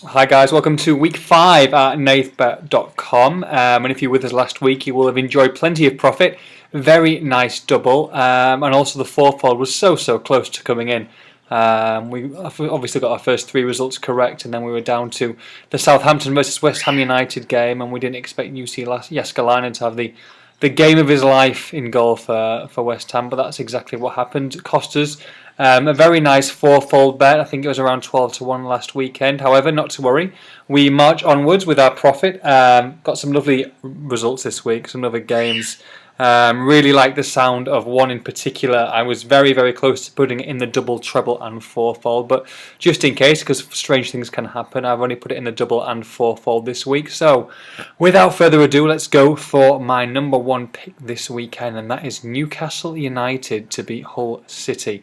Hi guys, welcome to week 5 at Nathbet.com. And if you were with us last week, you will have enjoyed plenty of profit. Very nice double, and also the fourfold was so close to coming in. We obviously got our first 3 results correct, and then we were down to the Southampton versus West Ham United game, and we didn't expect UC Jääskeläinen to have the game of his life in goal for West Ham, but that's exactly what happened. It cost us a very nice fourfold bet. I think it was around 12 to 1 last weekend. However, not to worry. We march onwards with our profit. Got some lovely results this week, some other games. Really like the sound of one in particular. I was very close to putting it in the double, treble and fourfold, but just in case, because strange things can happen, I've only put it in the double and fourfold this week. So without further ado, let's go for my number 1 pick this weekend, and that is Newcastle United to beat Hull City.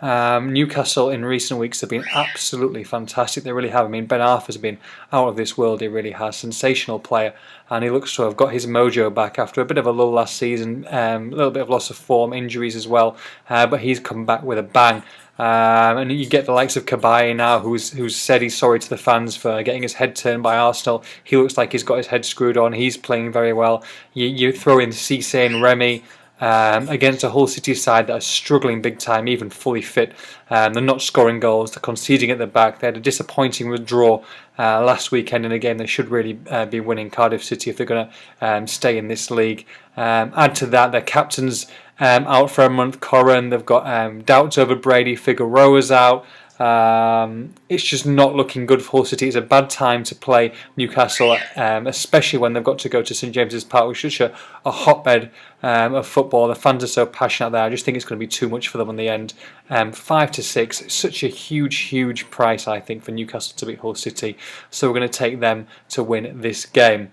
Newcastle in recent weeks have been absolutely fantastic. They really have. I mean, Ben Arthur's been out of this world. He really has. Sensational player, and he looks to have got his mojo back after a bit of a lull last season, a little bit of loss of form, injuries as well. But he's come back with a bang. And you get the likes of Cabaye now, who's said he's sorry to the fans for getting his head turned by Arsenal. He looks like he's got his head screwed on. He's playing very well. You throw in Cisse and Remy. Against a Hull City side that are struggling big time, even fully fit. They're not scoring goals, they're conceding at the back. They had a disappointing withdrawal last weekend in a game they should really be winning, Cardiff City, if they're going to stay in this league. Add to that, their captain's out for a month, Corran. They've got doubts over Brady, Figueroa's out. It's just not looking good for Hull City. It's a bad time to play Newcastle, especially when they've got to go to St James's Park, which is such a hotbed of football. The fans are so passionate there. I just think it's going to be too much for them in the end. 5 to 6, such a huge price, I think, for Newcastle to beat Hull City. So we're going to take them to win this game.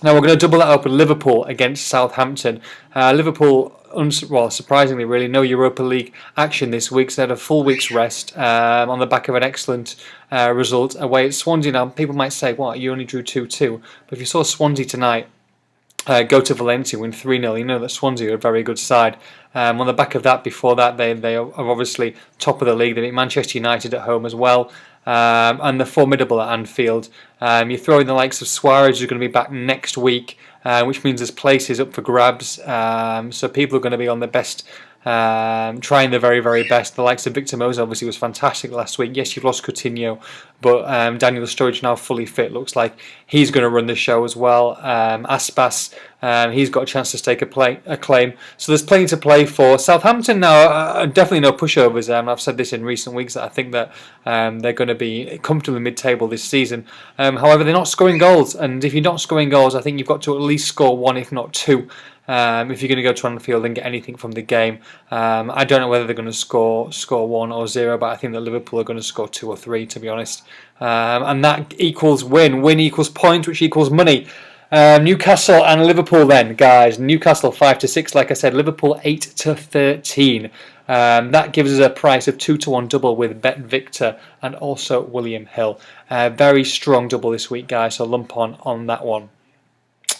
Now we're going to double that up with Liverpool against Southampton. Liverpool, surprisingly, really no Europa League action this week, so they had a full week's rest on the back of an excellent result away at Swansea. Now, people might say, what, you only drew 2-2, but if you saw Swansea tonight go to Valencia, win 3-0, you know that Swansea are a very good side. On the back of that, before that, they are obviously top of the league. They beat Manchester United at home as well. And they're formidable at Anfield. You throw in the likes of Suarez, who's going to be back next week, which means there's places up for grabs. So people are going to be on their best, trying their very best. The likes of Victor Moses obviously was fantastic last week. Yes, you've lost Coutinho, but Daniel Sturridge now fully fit. Looks like he's going to run the show as well. Aspas, he's got a chance to stake a claim. So there's plenty to play for. Southampton now are definitely no pushovers. I've said this in recent weeks that I think that they're going to be comfortably mid-table this season. However, they're not scoring goals, and if you're not scoring goals, I think you've got to at least score 1, if not 2. If you're going to go to Anfield and get anything from the game. I don't know whether they're going to score 1 or 0, but I think that Liverpool are going to score 2 or 3, to be honest. And that equals win. Win equals points, which equals money. Newcastle and Liverpool then, guys. Newcastle 5 to 6, like I said. Liverpool 8 to 13. That gives us a price of 2 to 1 double with Bet Victor and also William Hill. Very strong double this week, guys, so lump on that one.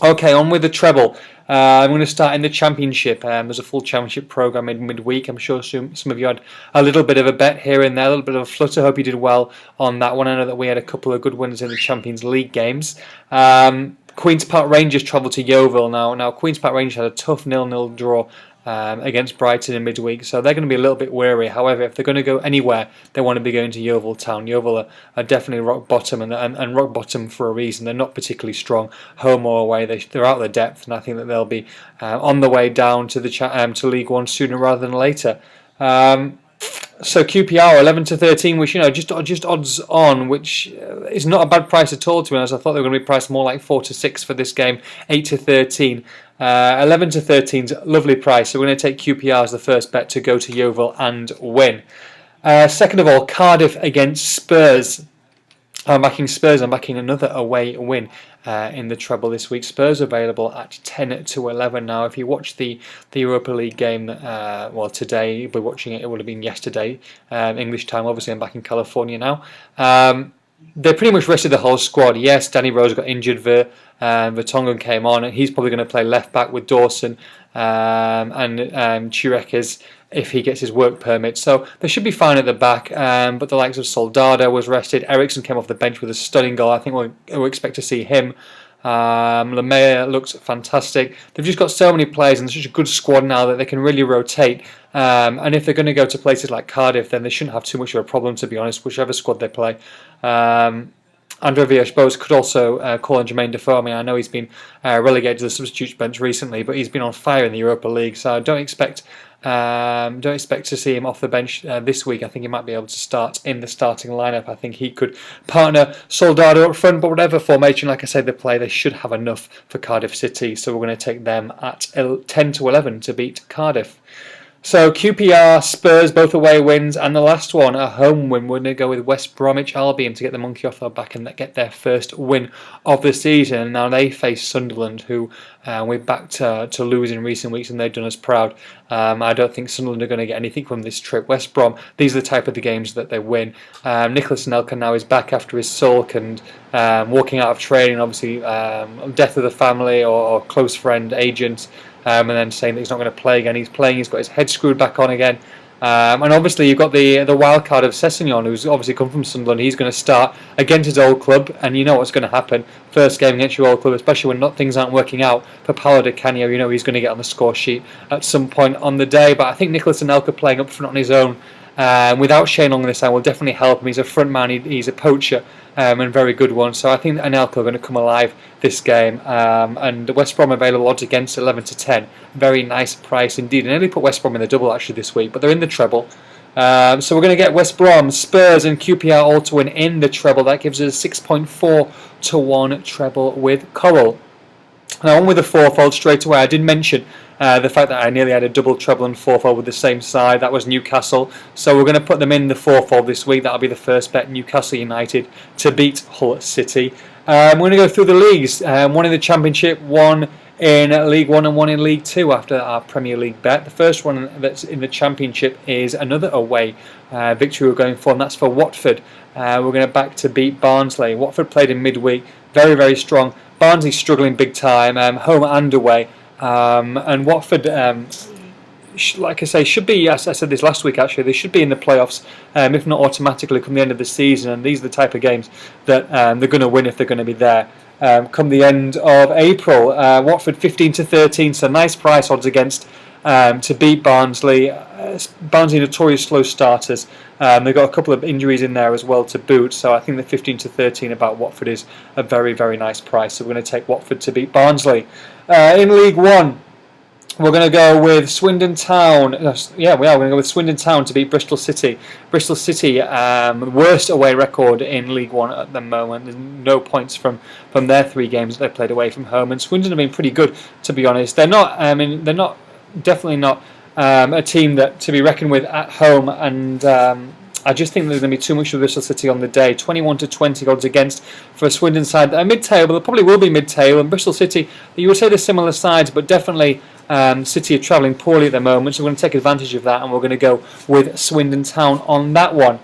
Okay, on with the treble. I'm going to start in the Championship. There's a full Championship programme in midweek. I'm sure some of you had a little bit of a bet here and there, a little bit of a flutter. Hope you did well on that one. I know that we had a couple of good winners in the Champions League games. Queen's Park Rangers travelled to Yeovil now. Now, Queen's Park Rangers had a tough 0-0 draw against Brighton in midweek, so they're going to be a little bit wary. However, if they're going to go anywhere, they want to be going to Yeovil Town. Yeovil are definitely rock bottom, and rock bottom for a reason. They're not particularly strong, home or away. They're out of their depth, and I think that they'll be on the way down to to League One sooner rather than later. So QPR 11 to 13, which just odds on, which is not a bad price at all. To be honest, I thought they were going to be priced more like 4 to 6 for this game. 8 to 13. 11 to 13 is a lovely price, so we're going to take QPR as the first bet to go to Yeovil and win. Second of all, Cardiff against Spurs. I'm backing Spurs. I'm backing another away win in the treble this week. Spurs available at 10 to 11 now. If you watch the Europa League game, today, you'll be watching it. It would have been yesterday, English time. Obviously, I'm back in California now. they pretty much rested the whole squad. Yes, Danny Rose got injured. Vertonghen came on, and he's probably going to play left back with Dawson and Churekes if he gets his work permit. So they should be fine at the back. But the likes of Soldado was rested. Ericsson came off the bench with a stunning goal. I think we'll expect to see him. Lemay looks fantastic. They've just got so many players and such a good squad now that they can really rotate. And if they're going to go to places like Cardiff, then they shouldn't have too much of a problem, to be honest, whichever squad they play. Andre Villas-Boas could also call on Jermaine Defoe. I mean, I know he's been relegated to the substitutes bench recently, but he's been on fire in the Europa League, so I don't expect to see him off the bench this week. I think he might be able to start in the starting lineup. I think he could partner Soldado up front, but whatever formation, like I said, they play, they should have enough for Cardiff City, so we're going to take them at 10 to 11 to beat Cardiff. So QPR, Spurs, both away wins, and the last one, a home win. We're going to go with West Bromwich Albion to get the monkey off their back and get their first win of the season. Now they face Sunderland, who we're back to lose in recent weeks, and they've done us proud. I don't think Sunderland are going to get anything from this trip. West Brom, these are the type of the games that they win. Nicholas Anelka now is back after his sulk and walking out of training, obviously death of the family or close friend, agent. And then saying that he's not going to play again. He's playing, he's got his head screwed back on again. And obviously you've got the wild card of Sessegnon, who's obviously come from Sunderland. He's going to start against his old club, and you know what's going to happen. First game against your old club, especially when things aren't working out for Paolo Di Canio, you know he's going to get on the score sheet at some point on the day. But I think Nicholas Anelka playing up front on his own, without Shane Long this time, will definitely help him. He's a front man, he's a poacher, and a very good one. So I think Anelka are going to come alive this game. And West Brom available odds against 11 to 10. Very nice price indeed. I nearly put West Brom in the double actually this week, but they're in the treble. So we're going to get West Brom, Spurs and QPR all to win in the treble. That gives us a 6.4 to 1 treble with Coral. Now on with the fourfold straight away. I did mention the fact that I nearly had a double treble and fourfold with the same side. That was Newcastle. So we're going to put them in the fourfold this week. That'll be the first bet, Newcastle United to beat Hull City. We're going to go through the leagues. One in the Championship, one in League 1 and one in League 2 after our Premier League bet. The first one that's in the Championship is another away victory we're going for, and that's for Watford. We're going to back to beat Barnsley. Watford played in midweek, very, very strong. Barnsley struggling big time, home and away. And Watford, like I say, should be, as I said this last week actually, they should be in the playoffs, if not automatically come the end of the season. And these are the type of games that they're going to win if they're going to be there. Come the end of April, Watford 15 to 13, so nice price odds against to beat Barnsley. Barnsley notorious slow starters. They've got a couple of injuries in there as well to boot, so I think the 15 to 13 about Watford is a very, very nice price. So we're going to take Watford to beat Barnsley. In League 1, we're going to go with Swindon Town. Yeah, we are. We're going to go with Swindon Town to beat Bristol City. Bristol City, worst away record in League 1 at the moment. There's no points from their 3 games that they played away from home. And Swindon have been pretty good, to be honest. They're not. Definitely not a team that to be reckoned with at home. And I just think there's going to be too much of Bristol City on the day. 21 to 20 odds against for a Swindon side that are mid-table. They probably will be mid-table. And Bristol City, you would say they're similar sides, but definitely City are travelling poorly at the moment. So we're going to take advantage of that, and we're going to go with Swindon Town on that one.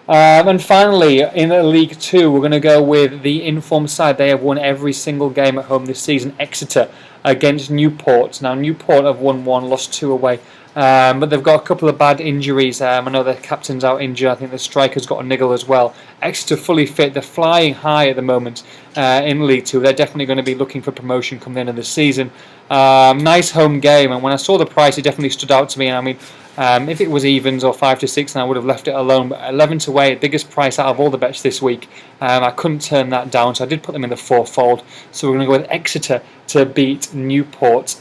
And finally, in League 2, we're going to go with the informed side. They have won every single game at home this season. Exeter against Newport. Now, Newport have won 1, lost 2 away. But they've got a couple of bad injuries. I know their captain's out injured. I think the striker's got a niggle as well. Exeter fully fit. They're flying high at the moment in League 2. They're definitely going to be looking for promotion come the end of the season. Nice home game. And when I saw the price, it definitely stood out to me. And I mean, if it was evens or 5 to 6, then I would have left it alone. But 11 to 8, biggest price out of all the bets this week. I couldn't turn that down, so I did put them in the fourfold. So we're going to go with Exeter to beat Newport,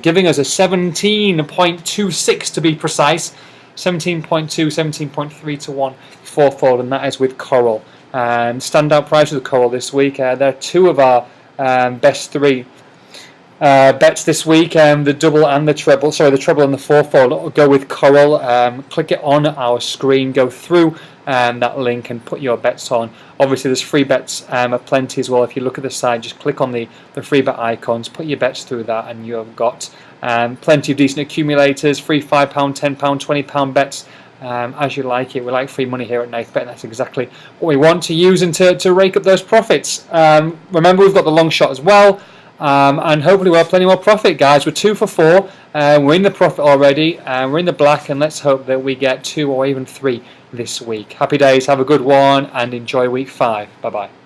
giving us a 17.26 to be precise. 17.2, 17.3 to 1 fourfold, and that is with Coral. Standout price with Coral this week. They're 2 of our best 3 bets this week, the double and the treble. Sorry, the treble and the fourfold. I'll go with Coral. Click it on our screen. Go through that link and put your bets on. Obviously, there's free bets aplenty as well. If you look at the side, just click on the free bet icons, put your bets through that, and you have got plenty of decent accumulators. Free £5, £10, £20 bets. as you like it. We like free money here at Nathbet, and that's exactly what we want to use and to rake up those profits. Remember, we've got the long shot as well, and hopefully we'll have plenty more profit, guys. We're 2 for 4. We're in the profit already, we're in the black, and let's hope that we get 2 or even 3 this week. Happy days, have a good one, and enjoy week 5. Bye-bye.